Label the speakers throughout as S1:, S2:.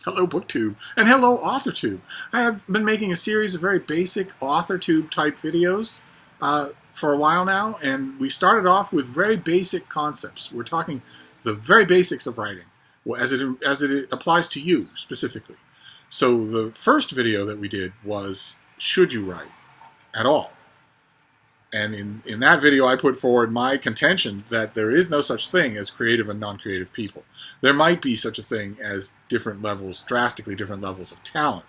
S1: Hello BookTube, and hello AuthorTube. I have been making a series of very basic AuthorTube type videos for a while now, and we started off with very basic concepts. We're talking the very basics of writing, as it applies to you specifically. So the first video that we did was, should you write at all? And in that video, I put forward my contention that there is no such thing as creative and non-creative people. There might be such a thing as different levels, drastically different levels of talent.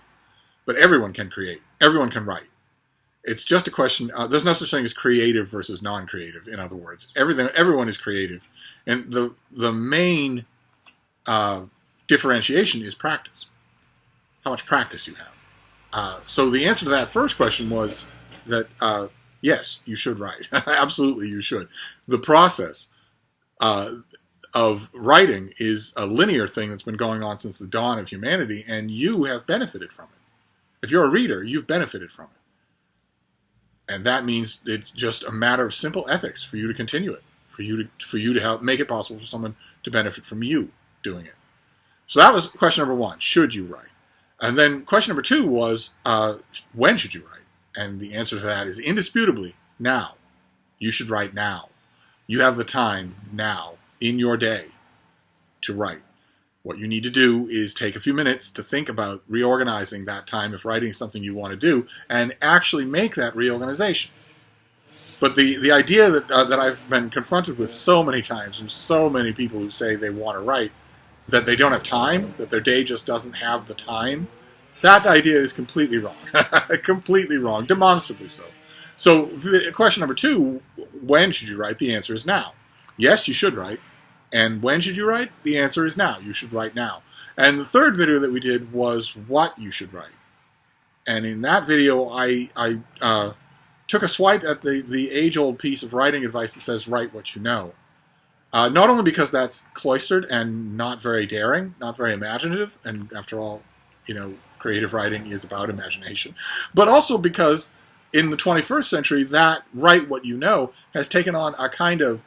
S1: But everyone can create. Everyone can write. It's just a question, there's no such thing as creative versus non-creative, in other words. Everyone is creative. And the main differentiation is practice. How much practice you have. So the answer to that first question was that... yes, you should write. Absolutely, you should. The process of writing is a linear thing that's been going on since the dawn of humanity, and you have benefited from it. If you're a reader, you've benefited from it. And that means it's just a matter of simple ethics for you to continue it, for you to help make it possible for someone to benefit from you doing it. So that was question number one, should you write? And then question number two was, when should you write? And the answer to that is indisputably now. You should write now. You have the time now in your day to write. What you need to do is take a few minutes to think about reorganizing that time if writing is something you want to do and actually make that reorganization. But the idea that I've been confronted with so many times from so many people who say they want to write, that they don't have time, that their day just doesn't have the time, that idea is completely wrong. Completely wrong, demonstrably so. So question number two, when should you write? The answer is now. Yes, you should write. And when should you write? The answer is now. You should write now. And the third video that we did was what you should write. And in that video, I took a swipe at the age-old piece of writing advice that says, write what you know. Not only because that's cloistered and not very daring, not very imaginative, and after all, creative writing is about imagination, but also because in the 21st century, that write what you know has taken on a kind of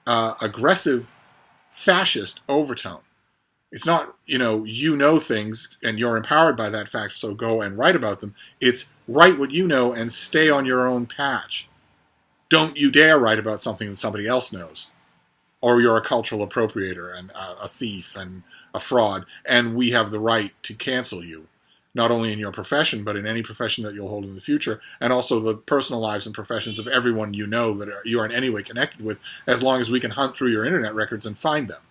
S1: aggressive fascist overtone. It's not, you know things and you're empowered by that fact, so go and write about them. It's write what you know and stay on your own patch. Don't you dare write about something that somebody else knows. Or you're a cultural appropriator and a thief and a fraud, and we have the right to cancel you. Not only in your profession, but in any profession that you'll hold in the future, and also the personal lives and professions of everyone you know that you are in any way connected with, as long as we can hunt through your internet records and find them.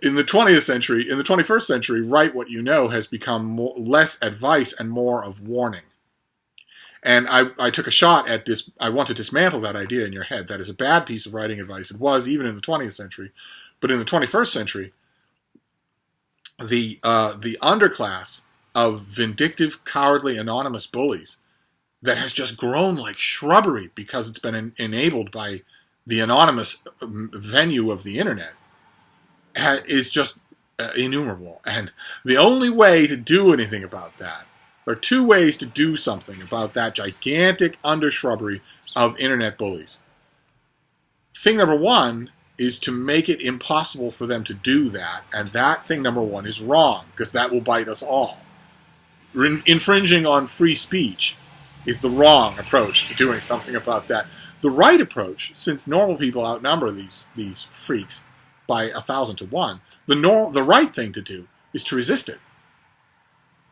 S1: In the 20th century, in the 21st century, write what you know has become less advice and more of warning. And I took a shot at this. I want to dismantle that idea in your head. That is a bad piece of writing advice. It was even in the 20th century. But in the 21st century, the underclass of vindictive, cowardly, anonymous bullies that has just grown like shrubbery because it's been enabled by the anonymous venue of the internet is just innumerable. And the only way to do anything about that, there are two ways to do something about that gigantic undershrubbery of internet bullies. Thing number one is to make it impossible for them to do that, and that thing number one is wrong, because that will bite us all. Infringing on free speech is the wrong approach to doing something about that. The right approach, since normal people outnumber these freaks by 1,000 to 1, the right thing to do is to resist it.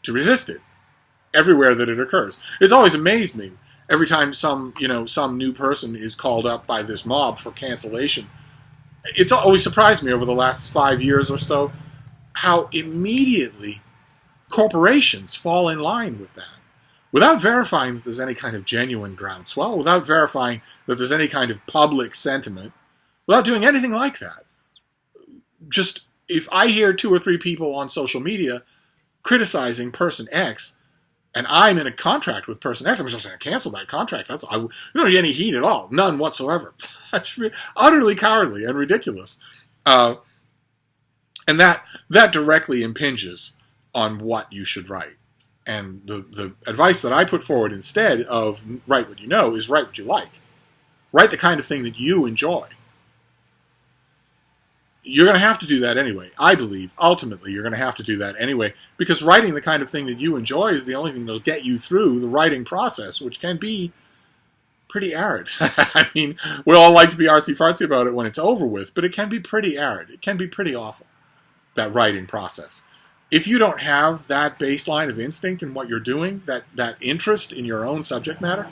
S1: To resist it everywhere that it occurs. It's always amazed me every time some new person is called up by this mob for cancellation. It's always surprised me over the last 5 years or so how immediately corporations fall in line with that. Without verifying that there's any kind of genuine groundswell, without verifying that there's any kind of public sentiment, without doing anything like that. Just, if I hear 2 or 3 people on social media criticizing person X, and I'm in a contract with person X, I'm just going to cancel that contract. You don't get any heat at all. None whatsoever. That's utterly cowardly and ridiculous. And that directly impinges on what you should write. And the advice that I put forward instead of write what you know is write what you like. Write the kind of thing that you enjoy. you're going to have to do that anyway. I believe, ultimately, you're going to have to do that anyway, because writing the kind of thing that you enjoy is the only thing that'll get you through the writing process, which can be pretty arid. I mean, we all like to be artsy-fartsy about it when it's over with, but it can be pretty arid. It can be pretty awful, that writing process. If you don't have that baseline of instinct in what you're doing, that interest in your own subject matter,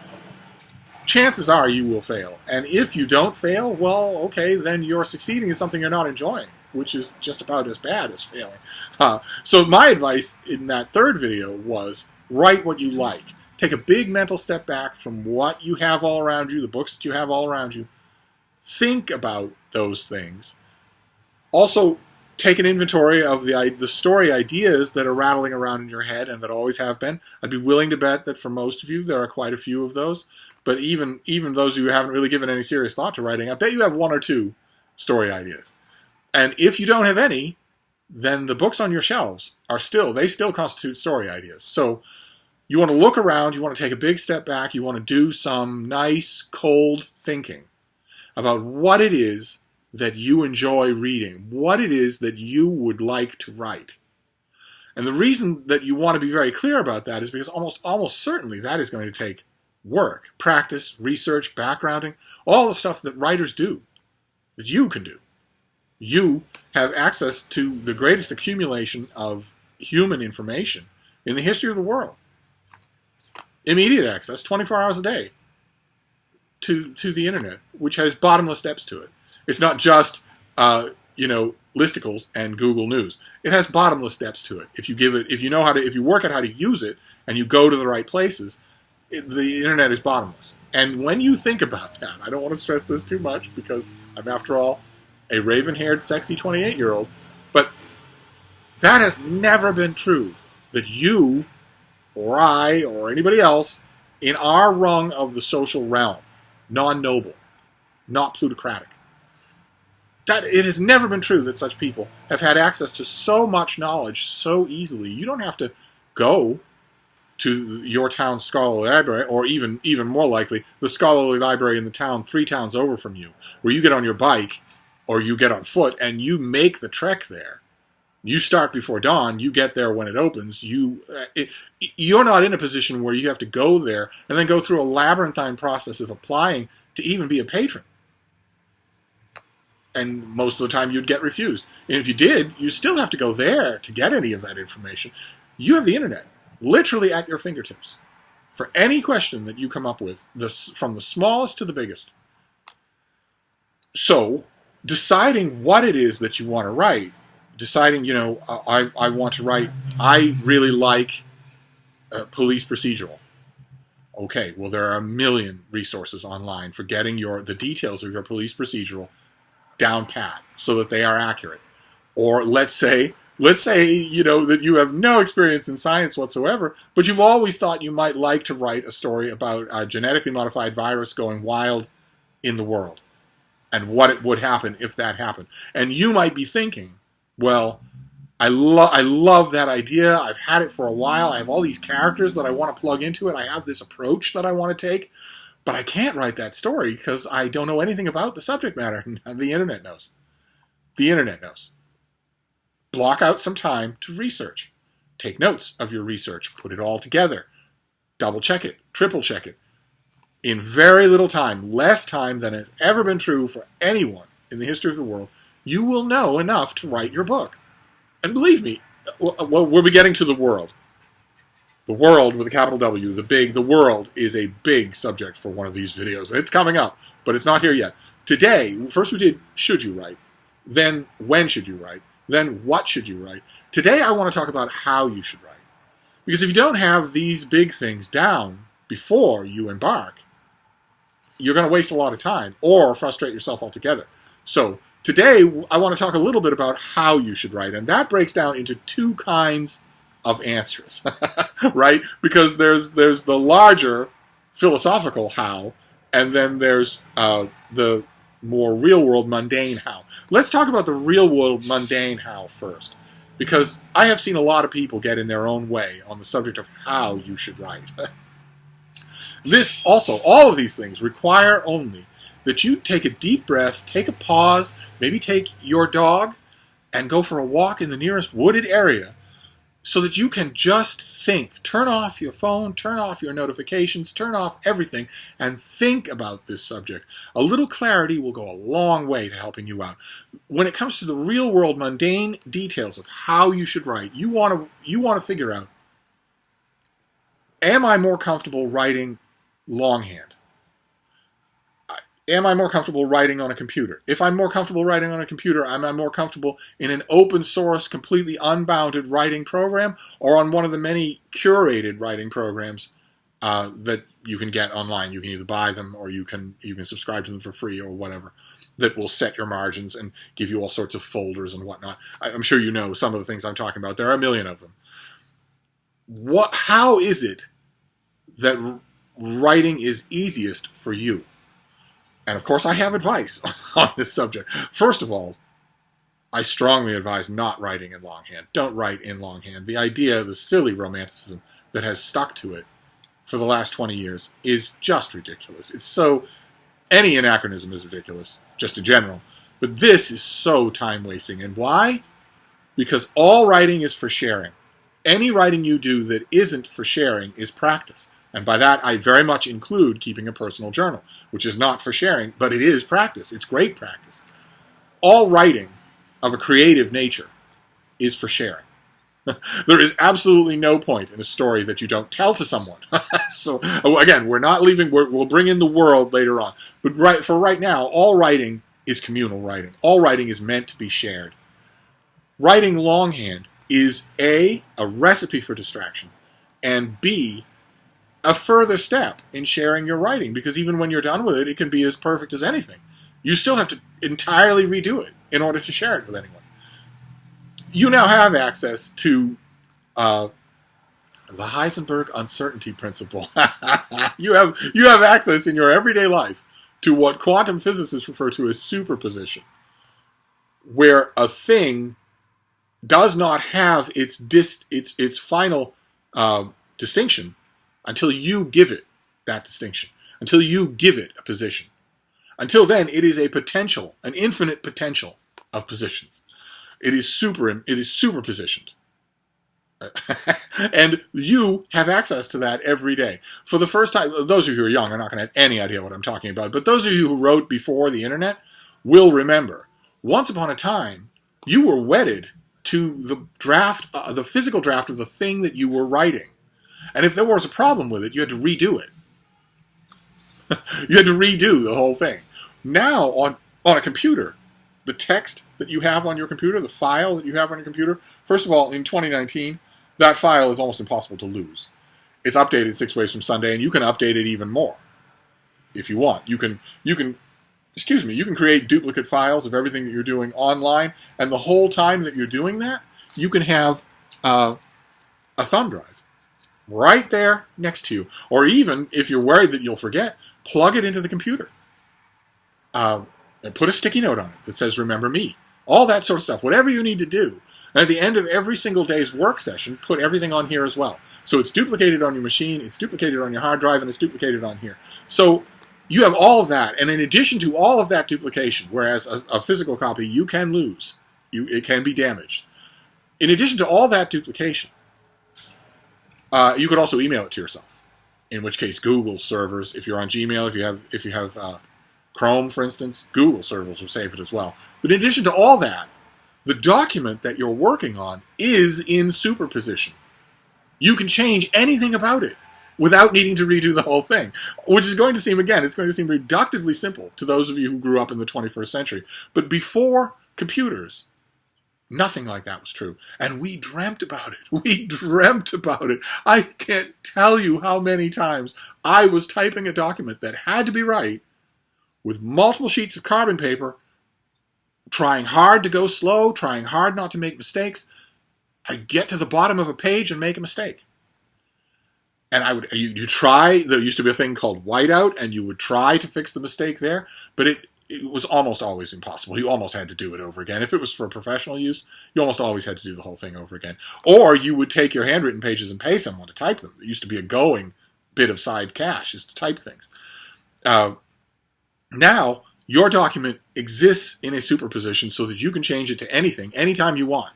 S1: chances are you will fail. And if you don't fail, well, okay, then you're succeeding in something you're not enjoying, which is just about as bad as failing. So my advice in that third video was write what you like. Take a big mental step back from what you have all around you, the books that you have all around you. Think about those things. Also, take an inventory of the story ideas that are rattling around in your head and that always have been. I'd be willing to bet that for most of you, there are quite a few of those. But even those who haven't really given any serious thought to writing, I bet you have one or two story ideas. And if you don't have any, then the books on your shelves they still constitute story ideas. So you want to look around, you want to take a big step back, you want to do some nice, cold thinking about what it is that you enjoy reading, what it is that you would like to write. And the reason that you want to be very clear about that is because almost certainly that is going to take work, practice, research, backgrounding, all the stuff that writers do, that you can do. You have access to the greatest accumulation of human information in the history of the world. Immediate access, 24 hours a day, to the internet, which has bottomless depths to it. It's not just, listicles and Google News. It has bottomless depths to it. If you work out how to use it and you go to the right places, the internet is bottomless. And when you think about that, I don't want to stress this too much because I'm, after all, a raven-haired, sexy 28-year-old, but that has never been true, that you or I or anybody else in our rung of the social realm, non-noble, not plutocratic, that it has never been true that such people have had access to so much knowledge so easily. You don't have to go to your town's scholarly library, or even more likely, the scholarly library in the town 3 towns over from you, where you get on your bike or you get on foot and you make the trek there. You start before dawn, you get there when it opens. You're not in a position where you have to go there and then go through a labyrinthine process of applying to even be a patron. And most of the time you'd get refused. And if you did, you still have to go there to get any of that information. You have the internet literally at your fingertips for any question that you come up with, from the smallest to the biggest. So, deciding what it is that you want to write, deciding, I want to write, I really like police procedural. Okay, well, there are a million resources online for getting the details of your police procedural down pat so that they are accurate. Or let's say that you have no experience in science whatsoever, but you've always thought you might like to write a story about a genetically modified virus going wild in the world and what it would happen if that happened. And you might be thinking, well, I love that idea. I've had it for a while. I have all these characters that I want to plug into it. I have this approach that I want to take, but I can't write that story because I don't know anything about the subject matter. The internet knows. The internet knows. Block out some time to research. Take notes of your research. Put it all together. Double check it. Triple check it. In very little time, less time than has ever been true for anyone in the history of the world, you will know enough to write your book. And believe me, we'll be getting to the world. The world with a capital W, the world is a big subject for one of these videos. And it's coming up, but it's not here yet. Today, first we did, should you write? Then, when should you write? Then, what should you write? Today, I want to talk about how you should write. Because if you don't have these big things down before you embark, you're going to waste a lot of time or frustrate yourself altogether. So, today, I want to talk a little bit about how you should write. And that breaks down into 2 kinds of answers, right? Because there's the larger philosophical how, and then there's the more real-world mundane how. Let's talk about the real-world mundane how first, because I have seen a lot of people get in their own way on the subject of how you should write. All of these things require only that you take a deep breath, take a pause, maybe take your dog and go for a walk in the nearest wooded area so that you can just think. Turn off your phone, turn off your notifications, turn off everything, and think about this subject. A little clarity will go a long way to helping you out. When it comes to the real-world mundane details of how you should write, you want to figure out, am I more comfortable writing longhand? Am I more comfortable writing on a computer? If I'm more comfortable writing on a computer, am I more comfortable in an open source, completely unbounded writing program, or on one of the many curated writing programs that you can get online? You can either buy them or you can subscribe to them for free or whatever, that will set your margins and give you all sorts of folders and whatnot. I'm sure you know some of the things I'm talking about. There are a million of them. How is it that writing is easiest for you? And of course, I have advice on this subject. First of all, I strongly advise not writing in longhand. Don't write in longhand. The idea, the silly romanticism that has stuck to it for the last 20 years is just ridiculous. Any anachronism is ridiculous, just in general. But this is so time-wasting. And why? Because all writing is for sharing. Any writing you do that isn't for sharing is practice. And by that, I very much include keeping a personal journal, which is not for sharing, but it is practice. It's great practice. All writing of a creative nature is for sharing. There is absolutely no point in a story that you don't tell to someone. So, again, we're not leaving. We'll bring in the world later on. But for right now, all writing is communal writing. All writing is meant to be shared. Writing longhand is A, a recipe for distraction, and B, a further step in sharing your writing, because even when you're done with it, it can be as perfect as anything. You still have to entirely redo it in order to share it with anyone. You now have access to the Heisenberg uncertainty principle. You have access in your everyday life to what quantum physicists refer to as superposition, where a thing does not have its final distinction until you give it that distinction, until you give it a position. Until then, it is a potential, an infinite potential of positions. It is superpositioned. And you have access to that every day. For the first time, those of you who are young are not going to have any idea what I'm talking about, but those of you who wrote before the internet will remember, once upon a time, you were wedded to the draft, the physical draft of the thing that you were writing. And if there was a problem with it, you had to redo it. You had to redo the whole thing. Now, on a computer, the text that you have on your computer, the file that you have on your computer, first of all, in 2019, that file is almost impossible to lose. It's updated 6 ways from Sunday, and you can update it even more if you want. You can create duplicate files of everything that you're doing online, and the whole time that you're doing that, you can have a thumb drive right there next to you. Or even, if you're worried that you'll forget, plug it into the computer. And put a sticky note on it that says, "Remember me." All that sort of stuff. Whatever you need to do. And at the end of every single day's work session, put everything on here as well. So it's duplicated on your machine, it's duplicated on your hard drive, and it's duplicated on here. So you have all of that. And in addition to all of that duplication, whereas a physical copy you can lose, it can be damaged. In addition to all that duplication, you could also email it to yourself. In which case, Google servers, if you're on Gmail, if you have Chrome, for instance, Google servers will save it as well. But in addition to all that, the document that you're working on is in superposition. You can change anything about it without needing to redo the whole thing, which is going to seem, again, it's going to seem reductively simple to those of you who grew up in the 21st century. But before computers, nothing like that was true. And we dreamt about it. We dreamt about it. I can't tell you how many times I was typing a document that had to be right with multiple sheets of carbon paper, trying hard to go slow, trying hard not to make mistakes. I'd get to the bottom of a page and make a mistake. And you try, there used to be a thing called whiteout, and you would try to fix the mistake there, but it was almost always impossible. You almost had to do it over again. If it was for professional use, you almost always had to do the whole thing over again. Or you would take your handwritten pages and pay someone to type them. It used to be a going bit of side cash, is to type things. Now, your document exists in a superposition so that you can change it to anything, anytime you want,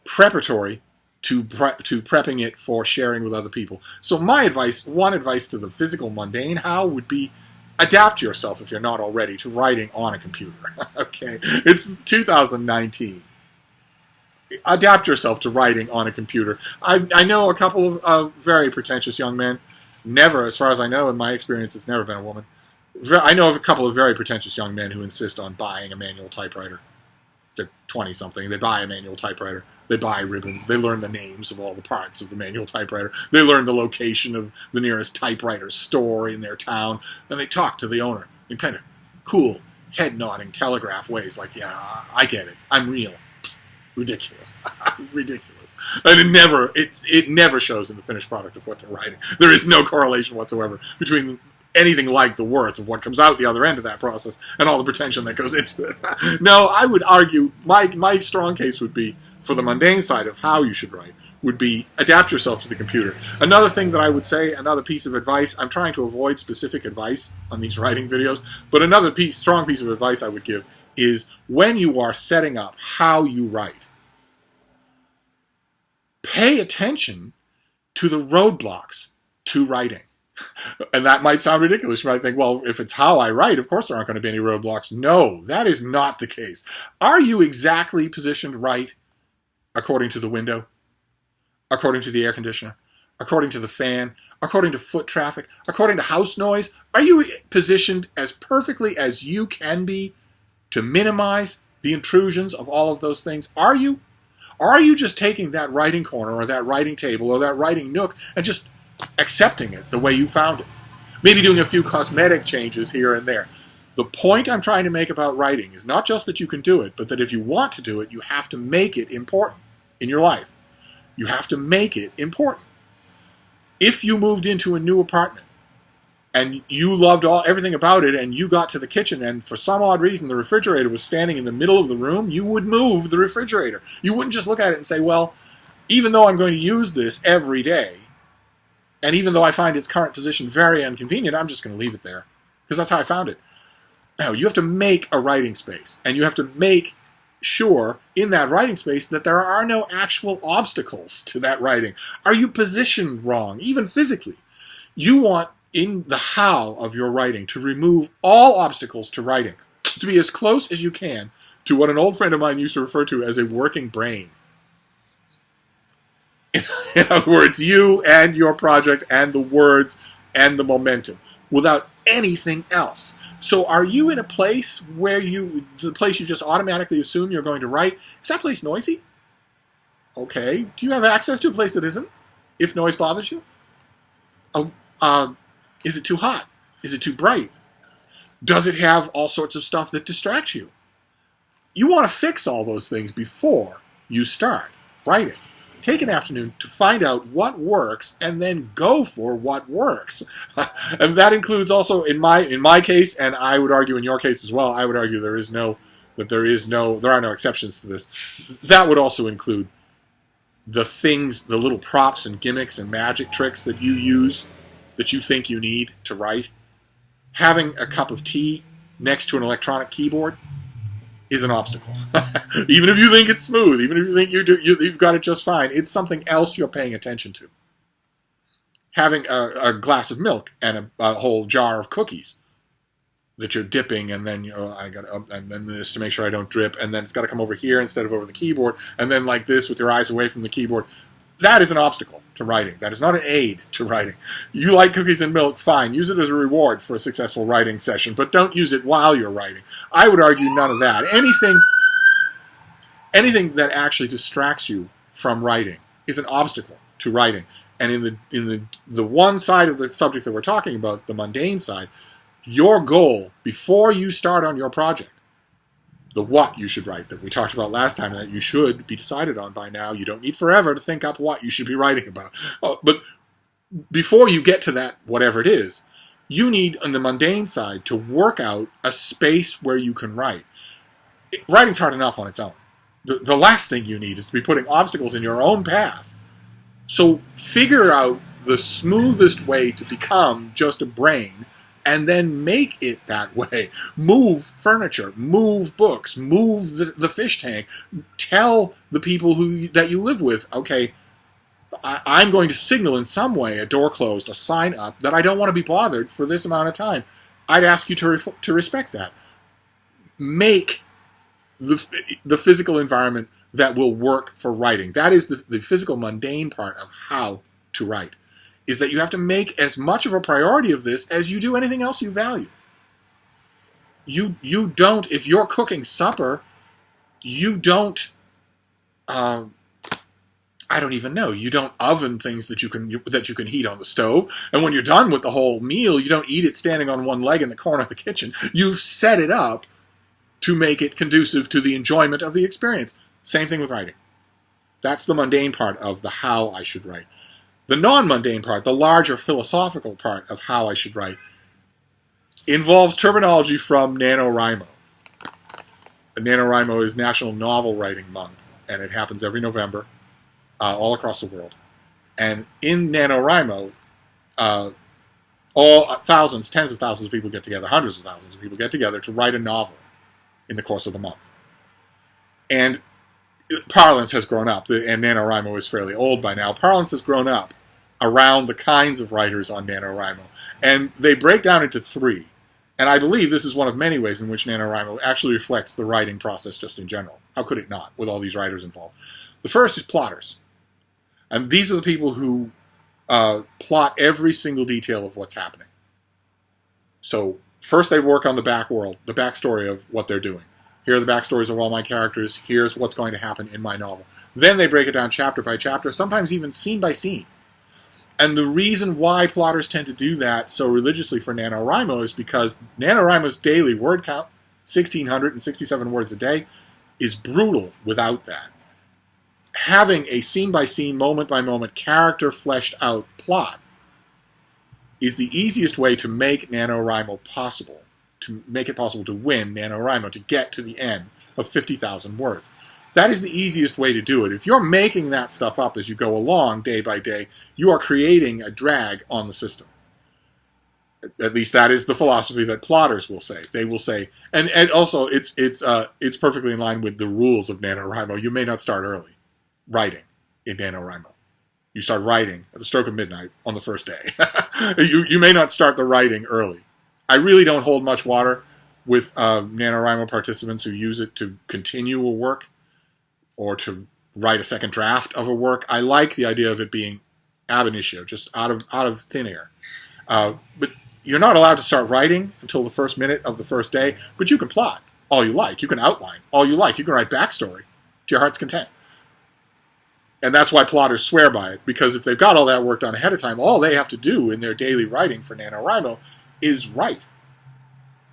S1: preparatory to prepping it for sharing with other people. So my advice, one advice to the physical mundane how would be adapt yourself, if you're not already, to writing on a computer. Okay? It's 2019. Adapt yourself to writing on a computer. I know a couple of very pretentious young men. Never, as far as I know, in my experience, it's never been a woman. I know of a couple of very pretentious young men who insist on buying a manual typewriter. They're 20-something. They buy a manual typewriter. They buy ribbons. They learn the names of all the parts of the manual typewriter. They learn the location of the nearest typewriter store in their town. And they talk to the owner in kind of cool, head-nodding telegraph ways like, yeah, I get it. I'm real. Ridiculous. Ridiculous. And it never shows in the finished product of what they're writing. There is no correlation whatsoever between anything like the worth of what comes out the other end of that process and all the pretension that goes into it. No, I would argue, my strong case would be, for the mundane side of how you should write, would be adapt yourself to the computer. Another thing that I would say, another piece of advice, I'm trying to avoid specific advice on these writing videos, but another strong piece of advice I would give is when you are setting up how you write, pay attention to the roadblocks to writing. And that might sound ridiculous. You might think, well, if it's how I write, of course there aren't going to be any roadblocks. No, that is not the case. Are you exactly positioned right according to the window, according to the air conditioner, according to the fan, according to foot traffic, according to house noise? Are you positioned as perfectly as you can be to minimize the intrusions of all of those things? Are you? Or are you just taking that writing corner or that writing table or that writing nook and just accepting it the way you found it? Maybe doing a few cosmetic changes here and there. The point I'm trying to make about writing is not just that you can do it, but that if you want to do it, you have to make it important in your life. You have to make it important. If you moved into a new apartment and you loved everything about it, and you got to the kitchen, and for some odd reason the refrigerator was standing in the middle of the room, you would move the refrigerator. You wouldn't just look at it and say, well, even though I'm going to use this every day, and even though I find its current position very inconvenient, I'm just going to leave it there, because that's how I found it. Now, you have to make a writing space, and you have to make sure in that writing space that there are no actual obstacles to that writing. Are you positioned wrong, even physically? You want, in the how of your writing, to remove all obstacles to writing, to be as close as you can to what an old friend of mine used to refer to as a working brain. In other words, you and your project and the words and the momentum, without anything else. So are you in a place where the place you just automatically assume you're going to write, is that place noisy? Okay. Do you have access to a place that isn't, if noise bothers you? Is it too hot? Is it too bright? Does it have all sorts of stuff that distracts you? You want to fix all those things before you start writing. Take an afternoon to find out what works and then go for what works. And that includes also, in my case, and I would argue in your case as well, I would argue there are no exceptions to this. That would also include the things, the little props and gimmicks and magic tricks that you use that you think you need to write. Having a cup of tea next to an electronic keyboard is an obstacle. Even if you think it's smooth, even if you think you've got it just fine, it's something else you're paying attention to. Having a glass of milk and a whole jar of cookies that you're dipping, and then and then this to make sure I don't drip, and then it's got to come over here instead of over the keyboard, and then like this with your eyes away from the keyboard. That is an obstacle to writing. That is not an aid to writing. You like cookies and milk, fine. Use it as a reward for a successful writing session, but don't use it while you're writing. I would argue none of that. Anything that actually distracts you from writing is an obstacle to writing. And in the one side of the subject that we're talking about, the mundane side, your goal before you start on your project, the what you should write that we talked about last time, and that you should be decided on by now. You don't need forever to think up what you should be writing about. But before you get to that, whatever it is, you need, on the mundane side, to work out a space where you can write. Writing's hard enough on its own. The last thing you need is to be putting obstacles in your own path. So figure out the smoothest way to become just a brain and then make it that way. Move furniture, move books, move the fish tank. Tell the people that you live with, okay, I'm going to signal in some way, a door closed, a sign up, that I don't want to be bothered for this amount of time. I'd ask you to respect that. Make the physical environment that will work for writing. That is the physical, mundane part of how to write, is that you have to make as much of a priority of this as you do anything else you value. You don't, if you're cooking supper, you don't, I don't even know, you don't oven things that you can heat on the stove, and when you're done with the whole meal, you don't eat it standing on one leg in the corner of the kitchen. You've set it up to make it conducive to the enjoyment of the experience. Same thing with writing. That's the mundane part of the how I should write. The non-mundane part, the larger philosophical part of how I should write, involves terminology from NaNoWriMo. NaNoWriMo is National Novel Writing Month, and it happens every November all across the world. And in NaNoWriMo, thousands, tens of thousands of people get together, hundreds of thousands of people get together to write a novel in the course of the month. And parlance has grown up, and NaNoWriMo is fairly old by now. Parlance has grown up around the kinds of writers on NaNoWriMo. And they break down into three. And I believe this is one of many ways in which NaNoWriMo actually reflects the writing process just in general. How could it not, with all these writers involved? The first is plotters. And these are the people who plot every single detail of what's happening. So first they work on the back world, the backstory of what they're doing. Here are the backstories of all my characters. Here's what's going to happen in my novel. Then they break it down chapter by chapter, sometimes even scene by scene. And the reason why plotters tend to do that so religiously for NaNoWriMo is because NaNoWriMo's daily word count, 1,667 words a day, is brutal without that. Having a scene-by-scene, moment-by-moment, character-fleshed-out plot is the easiest way to make NaNoWriMo possible, to make it possible to win NaNoWriMo, to get to the end of 50,000 words. That is the easiest way to do it. If you're making that stuff up as you go along, day by day, you are creating a drag on the system. At least that is the philosophy that plotters will say. They will say, and also it's perfectly in line with the rules of NaNoWriMo. You may not start early writing in NaNoWriMo. You start writing at the stroke of midnight on the first day. you may not start the writing early. I really don't hold much water with NaNoWriMo participants who use it to continue a work or to write a second draft of a work. I like the idea of it being ab initio, just out of thin air. But you're not allowed to start writing until the first minute of the first day, but you can plot all you like. You can outline all you like. You can write backstory to your heart's content. And that's why plotters swear by it, because if they've got all that work done ahead of time, all they have to do in their daily writing for NaNoWriMo is write.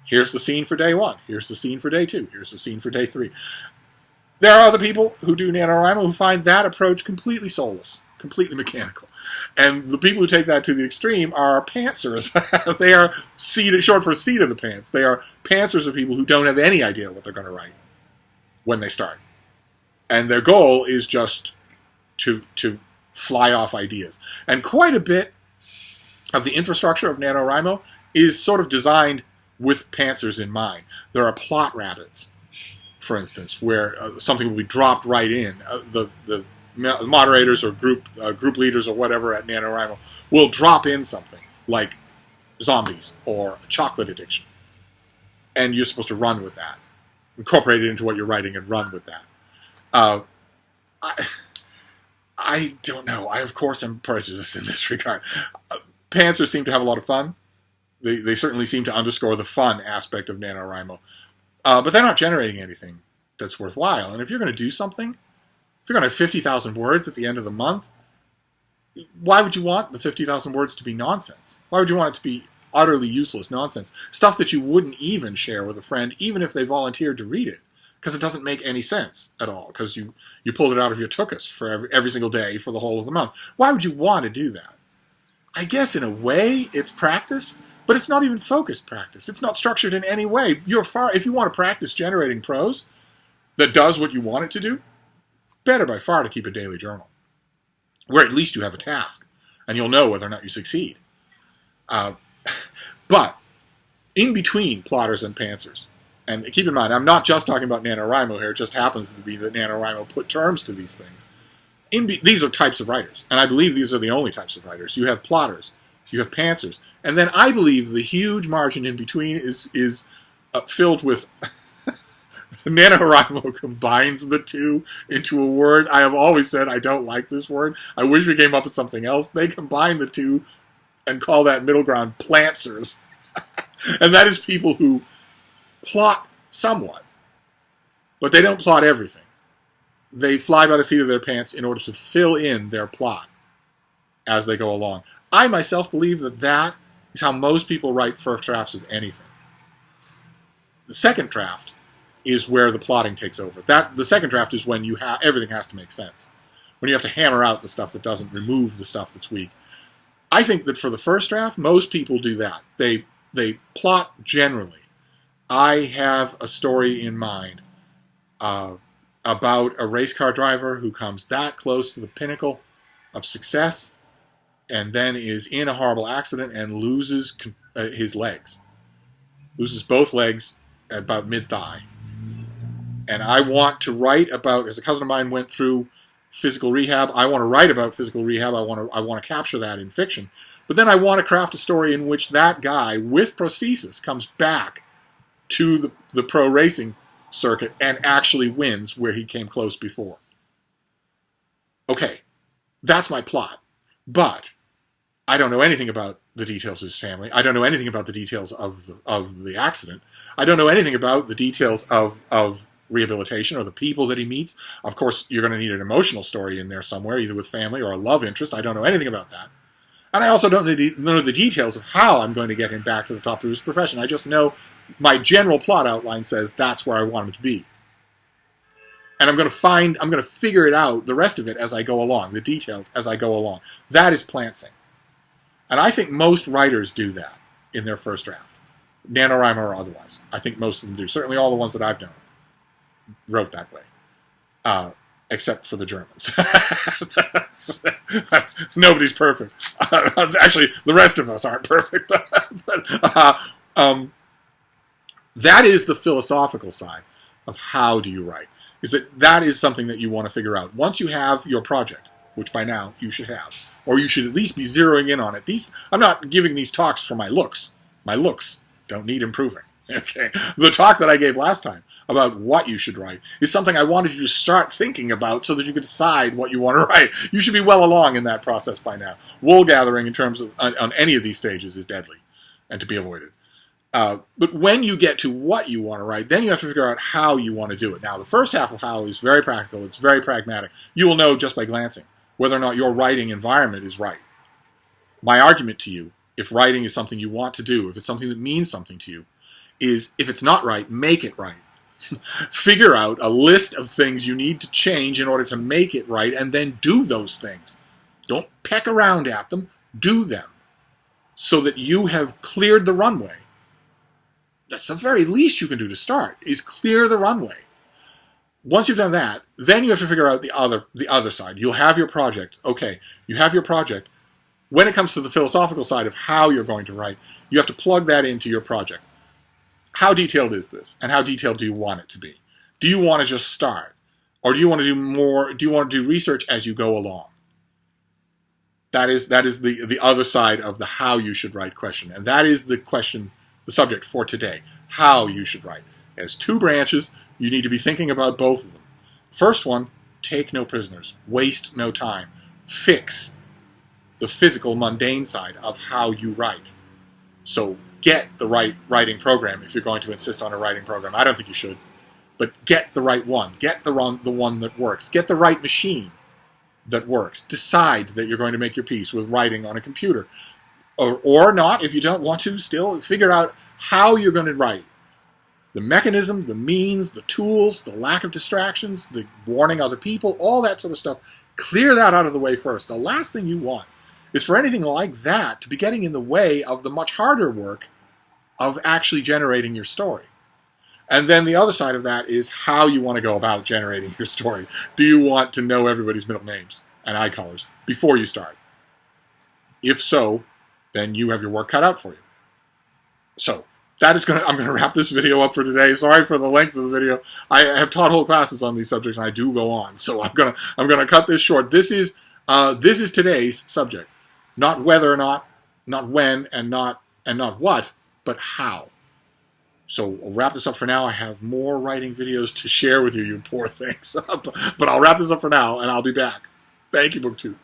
S1: Here's the scene for day 1. Here's the scene for day 2. Here's the scene for day 3. There are other people who do NaNoWriMo who find that approach completely soulless, completely mechanical. And the people who take that to the extreme are pantsers. They are short for seat of the pants. They are pantsers of people who don't have any idea what they're going to write when they start. And their goal is just to fly off ideas. And quite a bit of the infrastructure of NaNoWriMo is sort of designed with pantsers in mind. There are plot rabbits, for instance, where something will be dropped right in. The moderators or group leaders or whatever at NaNoWriMo will drop in something like zombies or chocolate addiction. And you're supposed to run with that. Incorporate it into what you're writing and run with that. I don't know. I, of course, am prejudiced in this regard. Pantsers seem to have a lot of fun. They certainly seem to underscore the fun aspect of NaNoWriMo. But they're not generating anything that's worthwhile. And if you're going to do something, if you're going to have 50,000 words at the end of the month, why would you want the 50,000 words to be nonsense? Why would you want it to be utterly useless nonsense? Stuff that you wouldn't even share with a friend, even if they volunteered to read it. Because it doesn't make any sense at all. Because you pulled it out of your tuchus for every single day for the whole of the month. Why would you want to do that? I guess in a way it's practice, but it's not even focused practice. It's not structured in any way. If you want to practice generating prose that does what you want it to do, better by far to keep a daily journal, where at least you have a task, and you'll know whether or not you succeed. But in between plotters and pantsers. And keep in mind, I'm not just talking about NaNoWriMo here. It just happens to be that NaNoWriMo put terms to these things. These are types of writers, and I believe these are the only types of writers. You have plotters, you have pantsers, and then I believe the huge margin in between is filled with NaNoWriMo combines the two into a word. I have always said I don't like this word. I wish we came up with something else. They combine the two and call that middle ground plantsers. And that is people who plot somewhat, but they don't plot everything. They fly by the seat of their pants in order to fill in their plot as they go along. I myself believe that that is how most people write first drafts of anything. The second draft is where the plotting takes over. The second draft is when everything has to make sense. When you have to hammer out the stuff that doesn't, remove the stuff that's weak. I think that for the first draft, most people do that. They plot generally. I have a story in mind about a race car driver who comes that close to the pinnacle of success and then is in a horrible accident and loses his legs. Loses both legs at about mid-thigh. And I want to write about, as a cousin of mine went through physical rehab, I want to write about physical rehab. I want to capture that in fiction. But then I want to craft a story in which that guy with prosthesis comes back to the pro racing circuit and actually wins where he came close before. Okay, that's my plot. But I don't know anything about the details of his family. I don't know anything about the details of the accident. I don't know anything about the details of rehabilitation or the people that he meets. Of course, you're going to need an emotional story in there somewhere, either with family or a love interest. I don't know anything about that. And I also don't know the details of how I'm going to get him back to the top of his profession. I just know my general plot outline says that's where I want him to be. And I'm going to figure it out, the rest of it, as I go along, the details as I go along. That is plantsing. And I think most writers do that in their first draft. NaNoWriMo or otherwise. I think most of them do. Certainly all the ones that I've known wrote that way. Except for the Germans. Nobody's perfect. Actually, the rest of us aren't perfect. That is the philosophical side of how do you write. That is something that you want to figure out. Once you have your project, which by now you should have, or you should at least be zeroing in on it. I'm not giving these talks for my looks. My looks don't need improving. Okay. The talk that I gave last time about what you should write is something I wanted you to start thinking about so that you could decide what you want to write. You should be well along in that process by now. Wool gathering in terms of on any of these stages is deadly and to be avoided. But when you get to what you want to write, then you have to figure out how you want to do it. Now, the first half of how is very practical. It's very pragmatic. You will know just by glancing whether or not your writing environment is right. My argument to you, if writing is something you want to do, if it's something that means something to you, is if it's not right, make it right. Figure out a list of things you need to change in order to make it right, and then do those things. Don't peck around at them. Do them so that you have cleared the runway. That's the very least you can do to start, is clear the runway. Once you've done that, then you have to figure out the other side. You'll have your project. Okay, you have your project. When it comes to the philosophical side of how you're going to write, you have to plug that into your project. How detailed is this? And how detailed do you want it to be? Do you want to just start? Or do you want to do more? Do you want to do research as you go along? That is the other side of the how you should write question. And that is the question, the subject for today. How you should write. As two branches, you need to be thinking about both of them. First one, take no prisoners. Waste no time. Fix the physical, mundane side of how you write. So get the right writing program if you're going to insist on a writing program. I don't think you should. But get the right one. Get the one that works. Get the right machine that works. Decide that you're going to make your piece with writing on a computer. Or not, if you don't want to, still figure out how you're going to write. The mechanism, the means, the tools, the lack of distractions, the warning other people, all that sort of stuff. Clear that out of the way first. The last thing you want is for anything like that to be getting in the way of the much harder work of actually generating your story. And then the other side of that is how you want to go about generating your story. Do you want to know everybody's middle names and eye colors before you start? If so, then you have your work cut out for you. So, I'm gonna wrap this video up for today. Sorry for the length of the video. I have taught whole classes on these subjects, and I do go on. So I'm gonna cut this short. This is today's subject, not whether or not when, and not what, but how. So I'll wrap this up for now. I have more writing videos to share with you, you poor things. But I'll wrap this up for now, and I'll be back. Thank you, BookTube.